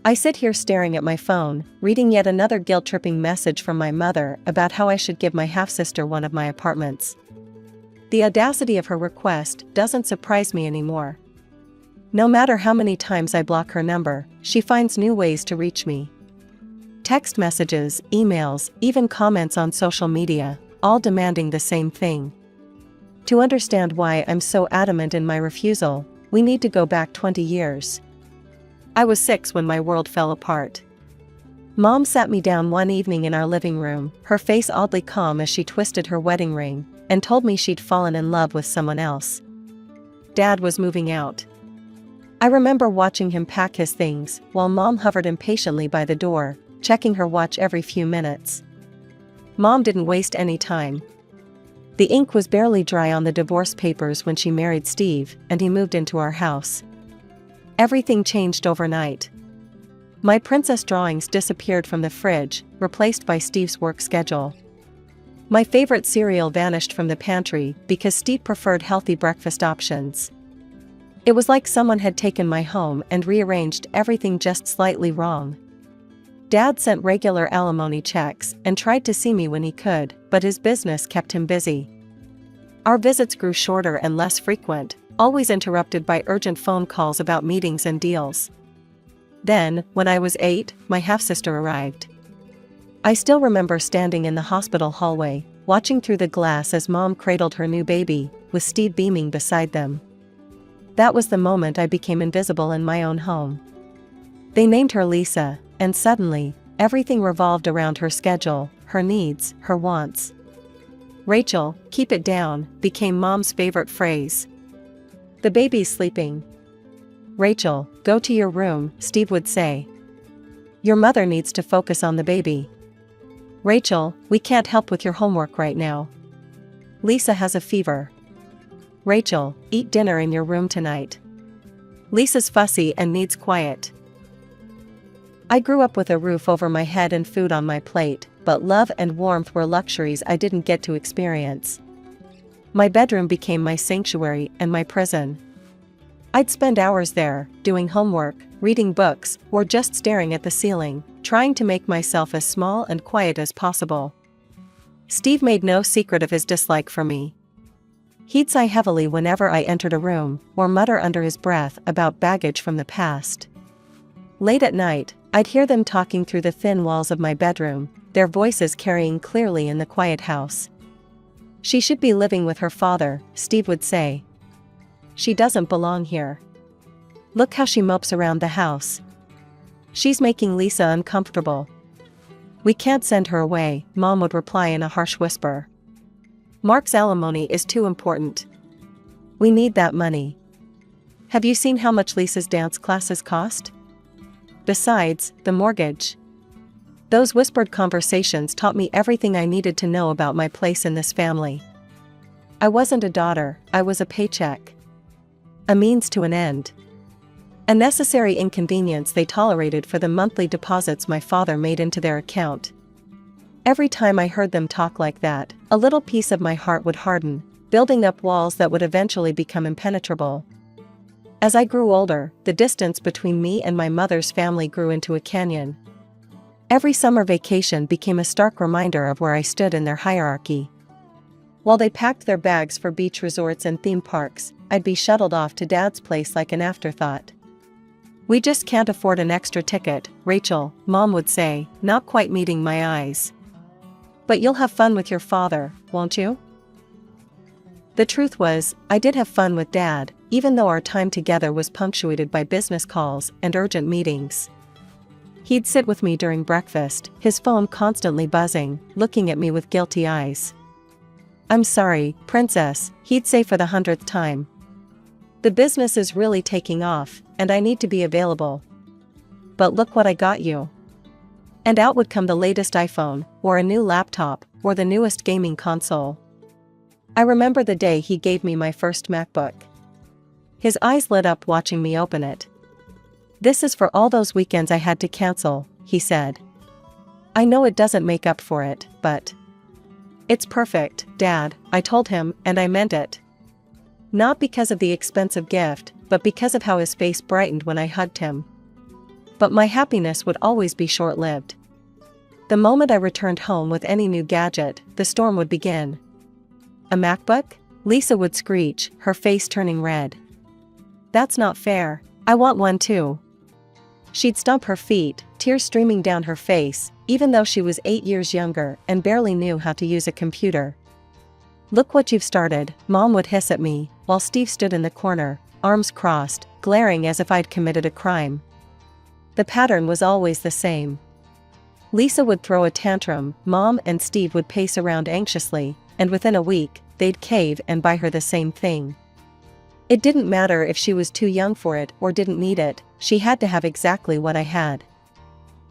I sit here staring at my phone, reading yet another guilt-tripping message from my mother about how I should give my half-sister one of my apartments. The audacity of her request doesn't surprise me anymore. No matter how many times I block her number, she finds new ways to reach me. Text messages, emails, even comments on social media, all demanding the same thing. To understand why I'm so adamant in my refusal, we need to go back 20 years. I was 6 when my world fell apart. Mom sat me down one evening in our living room, her face oddly calm as she twisted her wedding ring, and told me she'd fallen in love with someone else. Dad was moving out. I remember watching him pack his things, while Mom hovered impatiently by the door, checking her watch every few minutes. Mom didn't waste any time. The ink was barely dry on the divorce papers when she married Steve, and he moved into our house. Everything changed overnight. My princess drawings disappeared from the fridge, replaced by Steve's work schedule. My favorite cereal vanished from the pantry because Steve preferred healthy breakfast options. It was like someone had taken my home and rearranged everything just slightly wrong. Dad sent regular alimony checks and tried to see me when he could, but his business kept him busy. Our visits grew shorter and less frequent, always interrupted by urgent phone calls about meetings and deals. Then, when I was 8, my half-sister arrived. I still remember standing in the hospital hallway, watching through the glass as Mom cradled her new baby, with Steve beaming beside them. That was the moment I became invisible in my own home. They named her Lisa, and suddenly, everything revolved around her schedule, her needs, her wants. "Rachel, keep it down," became Mom's favorite phrase. "The baby's sleeping." "Rachel, go to your room," Steve would say. "Your mother needs to focus on the baby." "Rachel, we can't help with your homework right now." "Lisa has a fever." "Rachel, eat dinner in your room tonight." "Lisa's fussy and needs quiet." I grew up with a roof over my head and food on my plate, but love and warmth were luxuries I didn't get to experience. My bedroom became my sanctuary and my prison. I'd spend hours there, doing homework, reading books, or just staring at the ceiling, trying to make myself as small and quiet as possible. Steve made no secret of his dislike for me. He'd sigh heavily whenever I entered a room, or mutter under his breath about baggage from the past. Late at night, I'd hear them talking through the thin walls of my bedroom, their voices carrying clearly in the quiet house. "She should be living with her father," Steve would say. "She doesn't belong here. Look how she mopes around the house. She's making Lisa uncomfortable." "We can't send her away," Mom would reply in a harsh whisper. "Mark's alimony is too important. We need that money. Have you seen how much Lisa's dance classes cost? Besides, the mortgage." Those whispered conversations taught me everything I needed to know about my place in this family. I wasn't a daughter, I was a paycheck. A means to an end. A necessary inconvenience they tolerated for the monthly deposits my father made into their account. Every time I heard them talk like that, a little piece of my heart would harden, building up walls that would eventually become impenetrable. As I grew older, the distance between me and my mother's family grew into a canyon. Every summer vacation became a stark reminder of where I stood in their hierarchy. While they packed their bags for beach resorts and theme parks, I'd be shuttled off to Dad's place like an afterthought. "We just can't afford an extra ticket, Rachel," Mom would say, not quite meeting my eyes. "But you'll have fun with your father, won't you?" The truth was, I did have fun with Dad, even though our time together was punctuated by business calls and urgent meetings. He'd sit with me during breakfast, his phone constantly buzzing, looking at me with guilty eyes. "I'm sorry, Princess," he'd say for the 100th time. "The business is really taking off, and I need to be available. But look what I got you." And out would come the latest iPhone, or a new laptop, or the newest gaming console. I remember the day he gave me my first MacBook. His eyes lit up watching me open it. "This is for all those weekends I had to cancel," he said. "I know it doesn't make up for it, but..." "It's perfect, Dad," I told him, and I meant it. Not because of the expensive gift, but because of how his face brightened when I hugged him. But my happiness would always be short-lived. The moment I returned home with any new gadget, the storm would begin. "A MacBook?" Lisa would screech, her face turning red. "That's not fair. I want one too." She'd stomp her feet, tears streaming down her face, even though she was 8 years younger and barely knew how to use a computer. "Look what you've started," Mom would hiss at me, while Steve stood in the corner, arms crossed, glaring as if I'd committed a crime. The pattern was always the same. Lisa would throw a tantrum, Mom and Steve would pace around anxiously, and within a week, they'd cave and buy her the same thing. It didn't matter if she was too young for it or didn't need it, she had to have exactly what I had.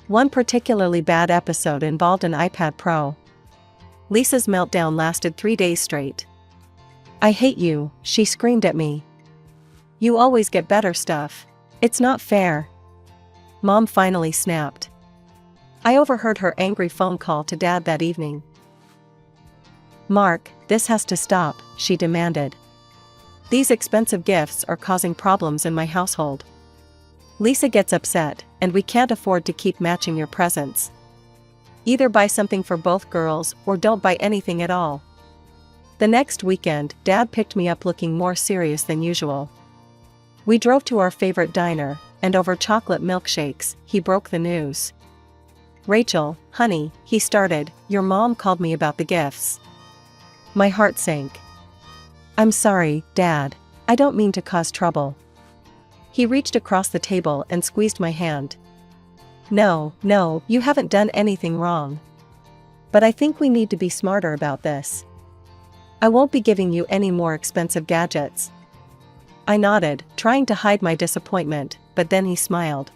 One particularly bad episode involved an iPad Pro. Lisa's meltdown lasted 3 days straight. "I hate you," she screamed at me. "You always get better stuff. It's not fair." Mom finally snapped. I overheard her angry phone call to Dad that evening. "Mark, this has to stop," she demanded. "These expensive gifts are causing problems in my household. Lisa gets upset, and we can't afford to keep matching your presents. Either buy something for both girls or don't buy anything at all." The next weekend, Dad picked me up looking more serious than usual. We drove to our favorite diner, and over chocolate milkshakes, he broke the news. "Rachel, honey," he started, "your mom called me about the gifts." My heart sank. "I'm sorry, Dad. I don't mean to cause trouble." He reached across the table and squeezed my hand. No, you haven't done anything wrong. But I think we need to be smarter about this. I won't be giving you any more expensive gadgets." I nodded, trying to hide my disappointment, but then he smiled.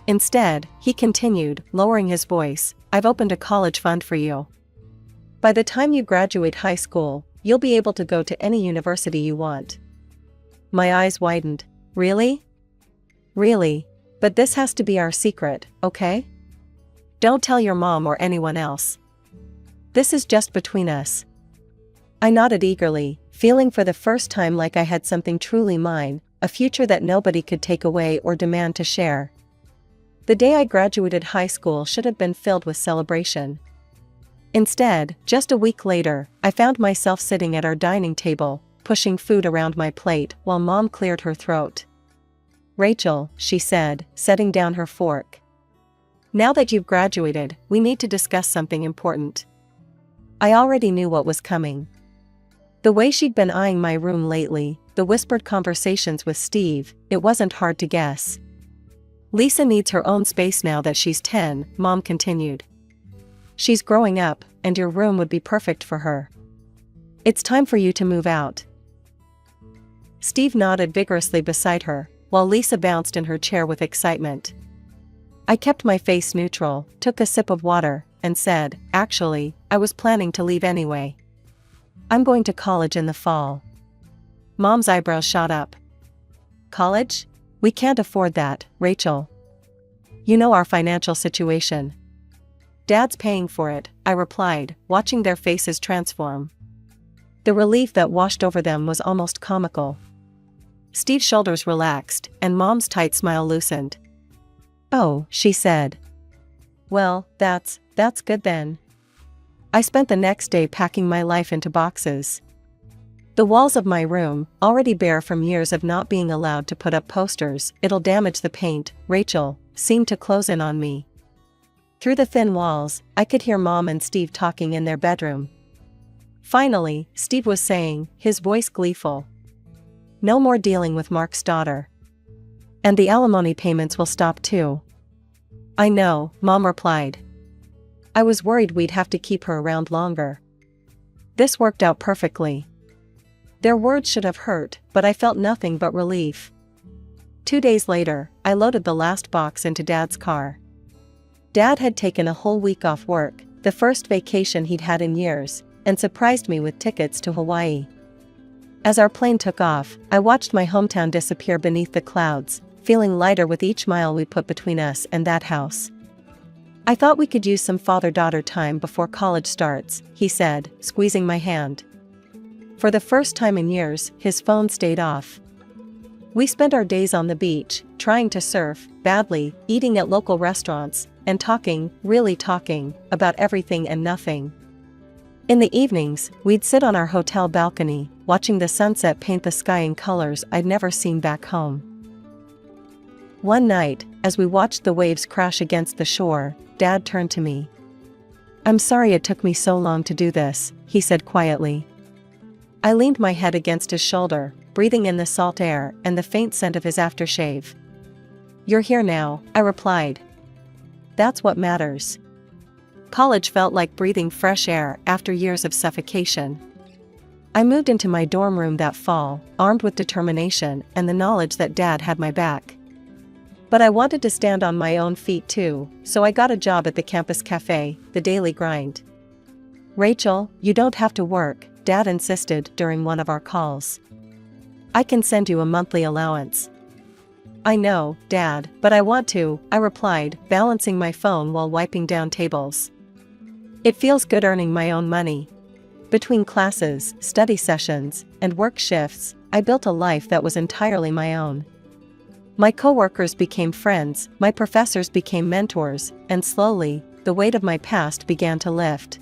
Instead, he continued, lowering his voice, "I've opened a college fund for you. By the time you graduate high school, you'll be able to go to any university you want." My eyes widened. "Really? Really? But this has to be our secret, okay? Don't tell your mom or anyone else. This is just between us." I nodded eagerly, feeling for the first time like I had something truly mine, a future that nobody could take away or demand to share. The day I graduated high school should have been filled with celebration. Instead, just a week later, I found myself sitting at our dining table, pushing food around my plate while Mom cleared her throat. "Rachel," she said, setting down her fork. "Now that you've graduated, we need to discuss something important." I already knew what was coming. The way she'd been eyeing my room lately, the whispered conversations with Steve, it wasn't hard to guess. "Lisa needs her own space now that she's 10, Mom continued. "She's growing up, and your room would be perfect for her. It's time for you to move out." Steve nodded vigorously beside her, while Lisa bounced in her chair with excitement. I kept my face neutral, took a sip of water, and said, "Actually, I was planning to leave anyway. I'm going to college in the fall." Mom's eyebrows shot up. "College? We can't afford that, Rachel. You know our financial situation." "Dad's paying for it," I replied, watching their faces transform. The relief that washed over them was almost comical. Steve's shoulders relaxed, and Mom's tight smile loosened. "Oh," she said. "Well, that's good then." I spent the next day packing my life into boxes. The walls of my room, already bare from years of not being allowed to put up posters, "It'll damage the paint, Rachel," seemed to close in on me. Through the thin walls, I could hear Mom and Steve talking in their bedroom. Finally, Steve was saying, his voice gleeful, "No more dealing with Mark's daughter. And the alimony payments will stop too." "I know," Mom replied. "I was worried we'd have to keep her around longer." This worked out perfectly. Their words should have hurt, but I felt nothing but relief. 2 days later, I loaded the last box into Dad's car. Dad had taken a whole week off work, the first vacation he'd had in years, and surprised me with tickets to Hawaii. As our plane took off, I watched my hometown disappear beneath the clouds, feeling lighter with each mile we put between us and that house. "I thought we could use some father-daughter time before college starts," he said, squeezing my hand. For the first time in years, his phone stayed off. We spent our days on the beach, trying to surf, badly, eating at local restaurants, and talking, really talking, about everything and nothing. In the evenings, we'd sit on our hotel balcony, watching the sunset paint the sky in colors I'd never seen back home. One night, as we watched the waves crash against the shore, Dad turned to me. "I'm sorry it took me so long to do this," he said quietly. I leaned my head against his shoulder, breathing in the salt air and the faint scent of his aftershave. "You're here now," I replied. "That's what matters." College felt like breathing fresh air after years of suffocation. I moved into my dorm room that fall, armed with determination and the knowledge that Dad had my back. But I wanted to stand on my own feet too, so I got a job at the campus cafe, the daily grind. "Rachel, you don't have to work," Dad insisted during one of our calls. "I can send you a monthly allowance." "I know, Dad, but I want to," I replied, balancing my phone while wiping down tables. "It feels good earning my own money." Between classes, study sessions, and work shifts, I built a life that was entirely my own. My coworkers became friends, my professors became mentors, and slowly, the weight of my past began to lift.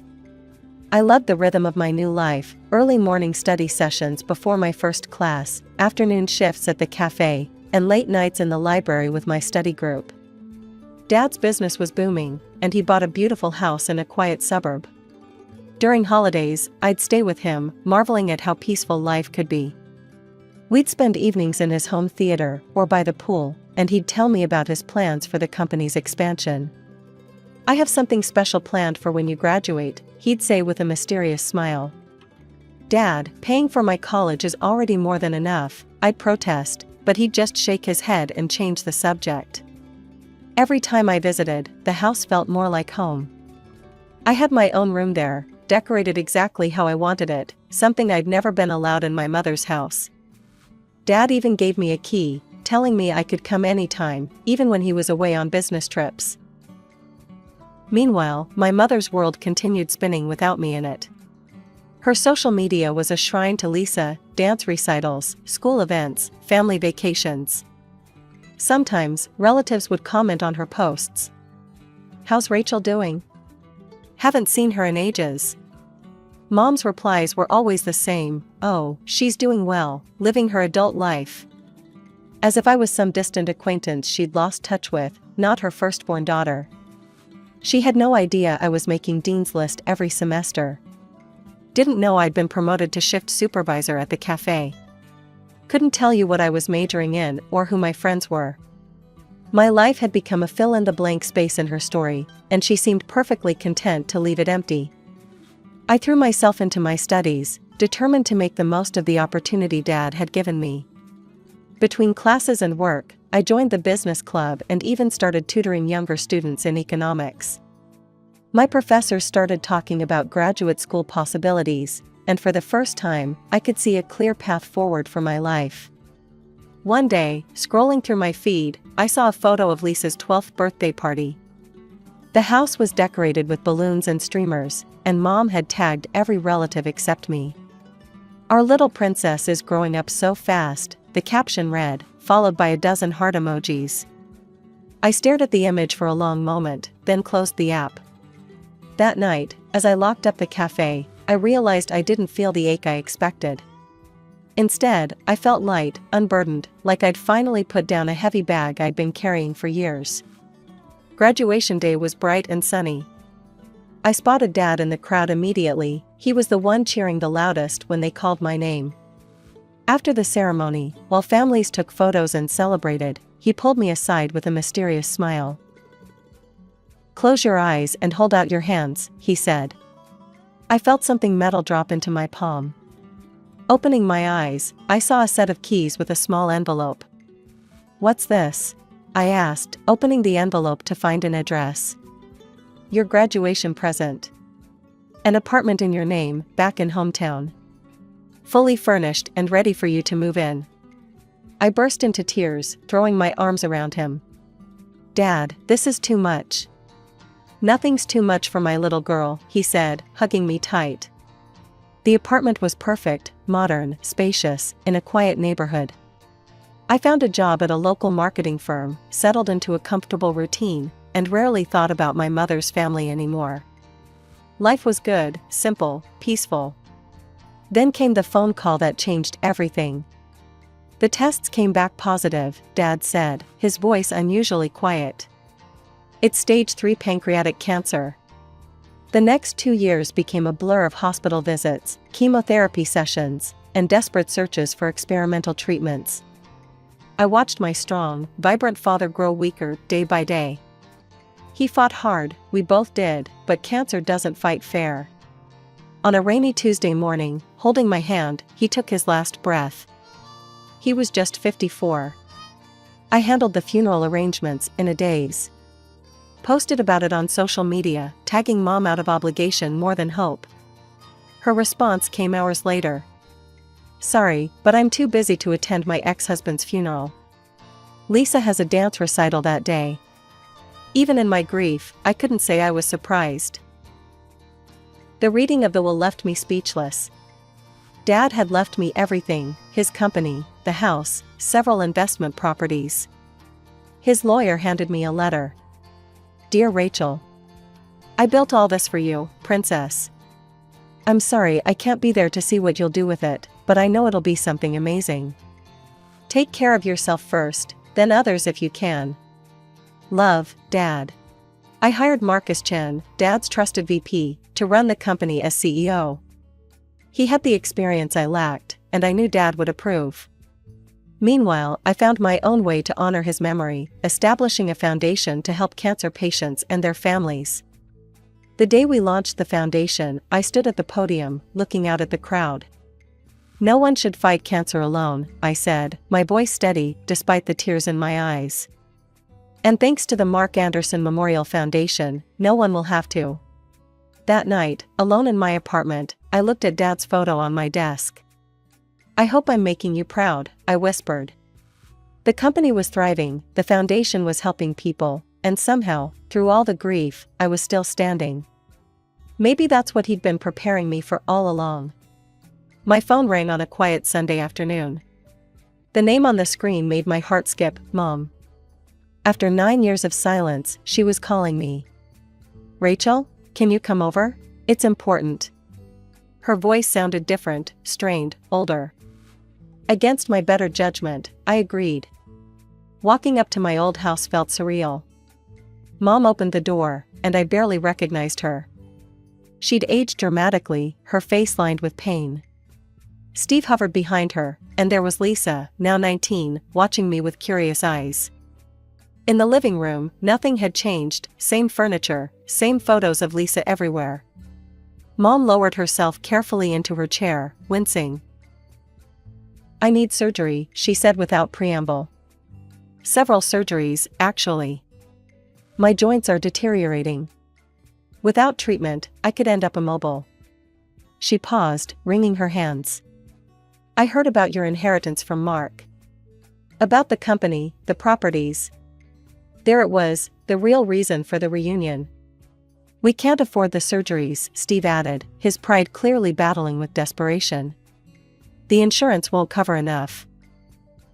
I loved the rhythm of my new life, early morning study sessions before my first class, afternoon shifts at the cafe, and late nights in the library with my study group. Dad's business was booming, and he bought a beautiful house in a quiet suburb. During holidays, I'd stay with him, marveling at how peaceful life could be. We'd spend evenings in his home theater or by the pool, and he'd tell me about his plans for the company's expansion. "I have something special planned for when you graduate," he'd say with a mysterious smile. "Dad, paying for my college is already more than enough," I'd protest, but he'd just shake his head and change the subject. Every time I visited, the house felt more like home. I had my own room there, decorated exactly how I wanted it, something I'd never been allowed in my mother's house. Dad even gave me a key, telling me I could come anytime, even when he was away on business trips. Meanwhile, my mother's world continued spinning without me in it. Her social media was a shrine to Lisa, dance recitals, school events, family vacations. Sometimes, relatives would comment on her posts. "How's Rachel doing? Haven't seen her in ages." Mom's replies were always the same: "Oh, she's doing well, living her adult life." As if I was some distant acquaintance she'd lost touch with, not her firstborn daughter. She had no idea I was making Dean's List every semester. Didn't know I'd been promoted to shift supervisor at the cafe. Couldn't tell you what I was majoring in or who my friends were. My life had become a fill-in-the-blank space in her story, and she seemed perfectly content to leave it empty. I threw myself into my studies, determined to make the most of the opportunity Dad had given me. Between classes and work, I joined the business club and even started tutoring younger students in economics. My professors started talking about graduate school possibilities, and for the first time, I could see a clear path forward for my life. One day, scrolling through my feed, I saw a photo of Lisa's 12th birthday party. The house was decorated with balloons and streamers, and Mom had tagged every relative except me. "Our little princess is growing up so fast," the caption read, followed by a dozen heart emojis. I stared at the image for a long moment, then closed the app. That night, as I locked up the cafe, I realized I didn't feel the ache I expected. Instead, I felt light, unburdened, like I'd finally put down a heavy bag I'd been carrying for years. Graduation day was bright and sunny. I spotted Dad in the crowd immediately. He was the one cheering the loudest when they called my name. After the ceremony, while families took photos and celebrated, he pulled me aside with a mysterious smile. "Close your eyes and hold out your hands," he said. I felt something metal drop into my palm. Opening my eyes, I saw a set of keys with a small envelope. "What's this?" I asked, opening the envelope to find an address. "Your graduation present. An apartment in your name, back in hometown. Fully furnished and ready for you to move in." I burst into tears, throwing my arms around him. "Dad, this is too much." "Nothing's too much for my little girl," he said, hugging me tight. The apartment was perfect, modern, spacious, in a quiet neighborhood. I found a job at a local marketing firm, settled into a comfortable routine, and rarely thought about my mother's family anymore. Life was good, simple, peaceful. Then came the phone call that changed everything. The tests came back positive, Dad said, his voice unusually quiet. It's stage 3 pancreatic cancer. The next 2 years became a blur of hospital visits, chemotherapy sessions, and desperate searches for experimental treatments. I watched my strong, vibrant father grow weaker day by day. He fought hard, we both did, but cancer doesn't fight fair. On a rainy Tuesday morning, holding my hand, he took his last breath. He was just 54. I handled the funeral arrangements in a daze. Posted about it on social media, tagging Mom out of obligation more than hope. Her response came hours later. Sorry, but I'm too busy to attend my ex-husband's funeral. Lisa has a dance recital that day. Even in my grief, I couldn't say I was surprised. The reading of the will left me speechless. Dad had left me everything, his company, the house, several investment properties. His lawyer handed me a letter. Dear Rachel, I built all this for you, princess. I'm sorry I can't be there to see what you'll do with it, but I know it'll be something amazing. Take care of yourself first, then others if you can. Love, Dad. I hired Marcus Chen, Dad's trusted VP, to run the company as CEO. He had the experience I lacked, and I knew Dad would approve. Meanwhile, I found my own way to honor his memory, establishing a foundation to help cancer patients and their families. The day we launched the foundation, I stood at the podium, looking out at the crowd. No one should fight cancer alone, I said, my voice steady, despite the tears in my eyes. And thanks to the Mark Anderson Memorial Foundation, no one will have to. That night, alone in my apartment, I looked at Dad's photo on my desk. I hope I'm making you proud, I whispered. The company was thriving, the foundation was helping people, and somehow, through all the grief, I was still standing. Maybe that's what he'd been preparing me for all along. My phone rang on a quiet Sunday afternoon. The name on the screen made my heart skip, Mom. After 9 years of silence, she was calling me. Rachel, can you come over? It's important. Her voice sounded different, strained, older. Against my better judgment, I agreed. Walking up to my old house felt surreal. Mom opened the door, and I barely recognized her. She'd aged dramatically, her face lined with pain. Steve hovered behind her, and there was Lisa, now 19, watching me with curious eyes. In the living room, nothing had changed, same furniture, same photos of Lisa everywhere. Mom lowered herself carefully into her chair, wincing. I need surgery, she said without preamble. Several surgeries, actually. My joints are deteriorating. Without treatment, I could end up immobile. She paused, wringing her hands. I heard about your inheritance from Mark. About the company, the properties. There it was, the real reason for the reunion. We can't afford the surgeries, Steve added, his pride clearly battling with desperation. The insurance won't cover enough.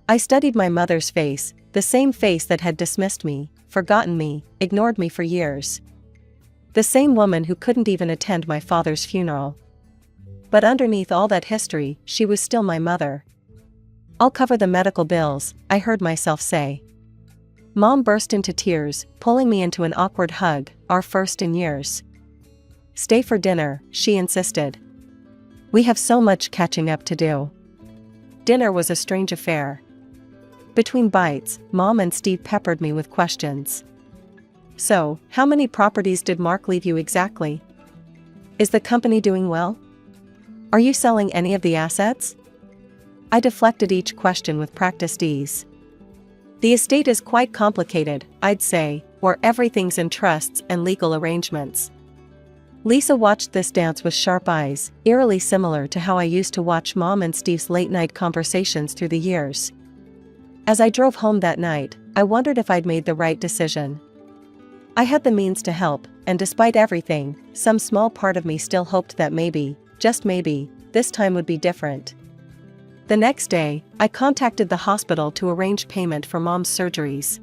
I studied my mother's face, the same face that had dismissed me, forgotten me, ignored me for years. The same woman who couldn't even attend my father's funeral. But underneath all that history, she was still my mother. I'll cover the medical bills, I heard myself say. Mom burst into tears, pulling me into an awkward hug, our first in years. Stay for dinner, she insisted. We have so much catching up to do. Dinner was a strange affair. Between bites, Mom and Steve peppered me with questions. So, how many properties did Mark leave you exactly? Is the company doing well? Are you selling any of the assets? I deflected each question with practiced ease. The estate is quite complicated, I'd say, or everything's in trusts and legal arrangements. Lisa watched this dance with sharp eyes, eerily similar to how I used to watch Mom and Steve's late-night conversations through the years. As I drove home that night, I wondered if I'd made the right decision. I had the means to help, and despite everything, some small part of me still hoped that maybe, just maybe, this time would be different. The next day, I contacted the hospital to arrange payment for Mom's surgeries.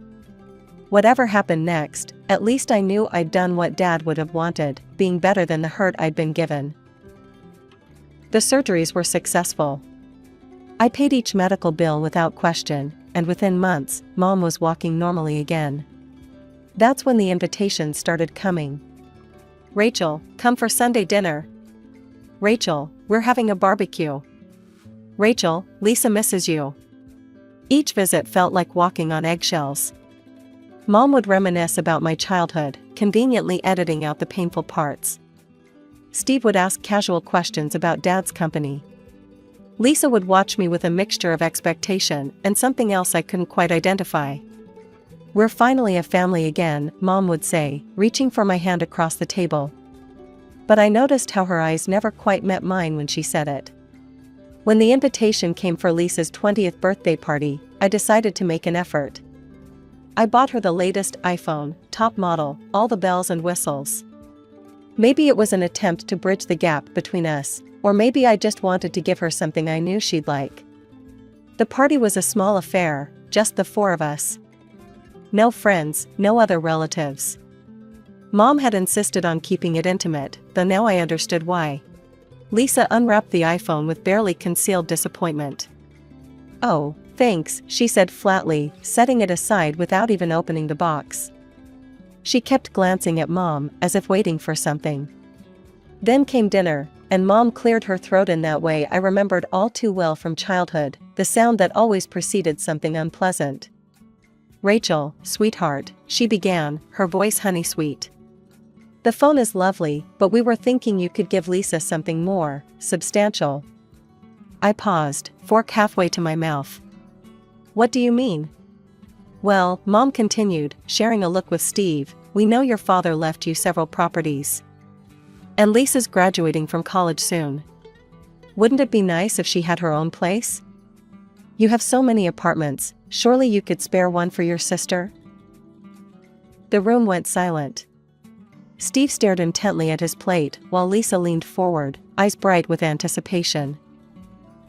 Whatever happened next, at least I knew I'd done what Dad would have wanted, being better than the hurt I'd been given. The surgeries were successful. I paid each medical bill without question, and within months, Mom was walking normally again. That's when the invitations started coming. "Rachel, come for Sunday dinner." "Rachel, we're having a barbecue." "Rachel, Lisa misses you." Each visit felt like walking on eggshells. Mom would reminisce about my childhood, conveniently editing out the painful parts. Steve would ask casual questions about Dad's company. Lisa would watch me with a mixture of expectation and something else I couldn't quite identify. "We're finally a family again," Mom would say, reaching for my hand across the table. But I noticed how her eyes never quite met mine when she said it. When the invitation came for Lisa's 20th birthday party, I decided to make an effort. I bought her the latest iPhone, top model, all the bells and whistles. Maybe it was an attempt to bridge the gap between us, or maybe I just wanted to give her something I knew she'd like. The party was a small affair, just the four of us. No friends, no other relatives. Mom had insisted on keeping it intimate, though now I understood why. Lisa unwrapped the iPhone with barely concealed disappointment. "Oh, thanks," she said flatly, setting it aside without even opening the box. She kept glancing at Mom, as if waiting for something. Then came dinner, and Mom cleared her throat in that way I remembered all too well from childhood, the sound that always preceded something unpleasant. "Rachel, sweetheart," she began, her voice honey-sweet. "The phone is lovely, but we were thinking you could give Lisa something more substantial." I paused, fork halfway to my mouth. "What do you mean?" "Well," Mom continued, sharing a look with Steve, "we know your father left you several properties. And Lisa's graduating from college soon. Wouldn't it be nice if she had her own place? You have so many apartments, surely you could spare one for your sister?" The room went silent. Steve stared intently at his plate while Lisa leaned forward, eyes bright with anticipation.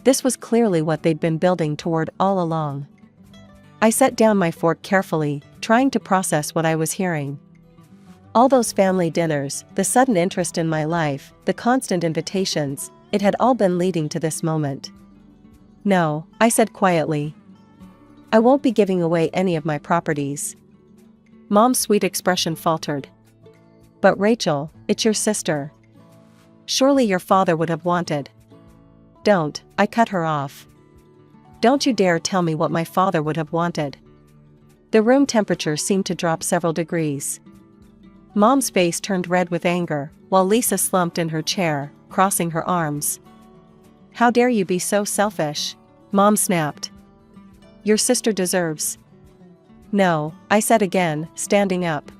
This was clearly what they'd been building toward all along. I set down my fork carefully, trying to process what I was hearing. All those family dinners, the sudden interest in my life, the constant invitations, it had all been leading to this moment. "No," I said quietly. "I won't be giving away any of my properties." Mom's sweet expression faltered. "But Rachel, it's your sister. Surely your father would have wanted." "Don't," I cut her off. "Don't you dare tell me what my father would have wanted." The room temperature seemed to drop several degrees. Mom's face turned red with anger, while Lisa slumped in her chair, crossing her arms. "How dare you be so selfish?" Mom snapped. "Your sister deserves." "No," I said again, standing up.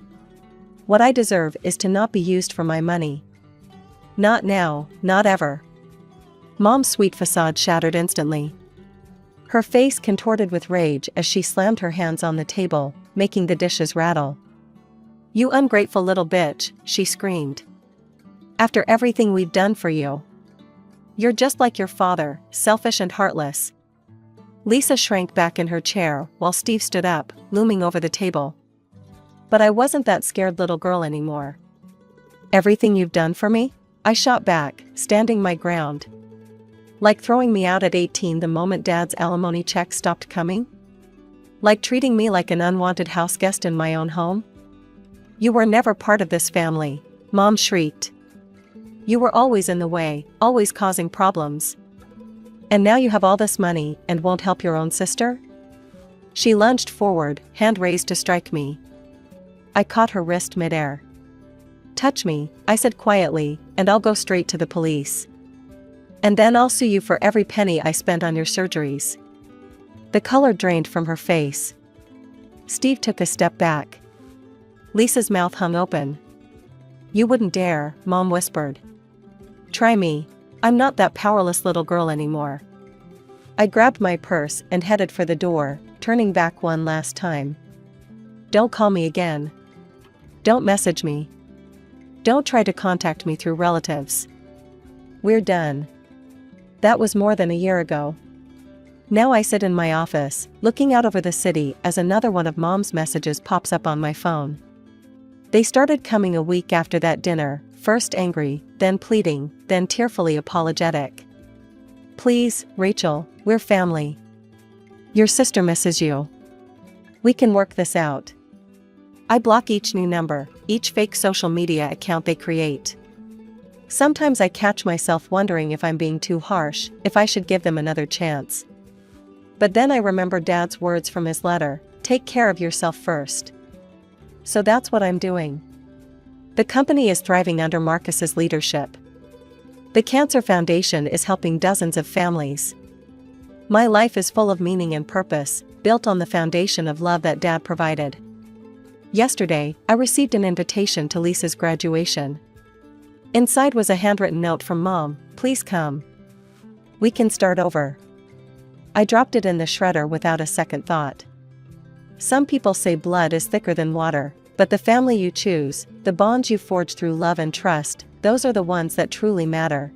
"What I deserve is to not be used for my money. Not now, not ever." Mom's sweet facade shattered instantly. Her face contorted with rage as she slammed her hands on the table, making the dishes rattle. "You ungrateful little bitch," she screamed. "After everything we've done for you. You're just like your father, selfish and heartless." Lisa shrank back in her chair while Steve stood up, looming over the table. But I wasn't that scared little girl anymore. "Everything you've done for me?" I shot back, standing my ground. "Like throwing me out at 18 the moment Dad's alimony check stopped coming? Like treating me like an unwanted houseguest in my own home? You were never part of this family," Mom shrieked. "You were always in the way, always causing problems. And now you have all this money and won't help your own sister?" She lunged forward, hand raised to strike me. I caught her wrist midair. "Touch me," I said quietly, "and I'll go straight to the police. And then I'll sue you for every penny I spent on your surgeries." The color drained from her face. Steve took a step back. Lisa's mouth hung open. "You wouldn't dare," Mom whispered. "Try me. I'm not that powerless little girl anymore." I grabbed my purse and headed for the door, turning back one last time. "Don't call me again. Don't message me. Don't try to contact me through relatives. We're done." That was more than a year ago. Now I sit in my office, looking out over the city as another one of Mom's messages pops up on my phone. They started coming a week after that dinner, first angry, then pleading, then tearfully apologetic. Please, Rachel, we're family. Your sister misses you. We can work this out. I block each new number, each fake social media account they create. Sometimes I catch myself wondering if I'm being too harsh, if I should give them another chance. But then I remember Dad's words from his letter, take care of yourself first. So that's what I'm doing. The company is thriving under Marcus's leadership. The Cancer Foundation is helping dozens of families. My life is full of meaning and purpose, built on the foundation of love that Dad provided. Yesterday, I received an invitation to Lisa's graduation. Inside was a handwritten note from Mom, please come. We can start over. I dropped it in the shredder without a second thought. Some people say blood is thicker than water, but the family you choose, the bonds you forge through love and trust, those are the ones that truly matter.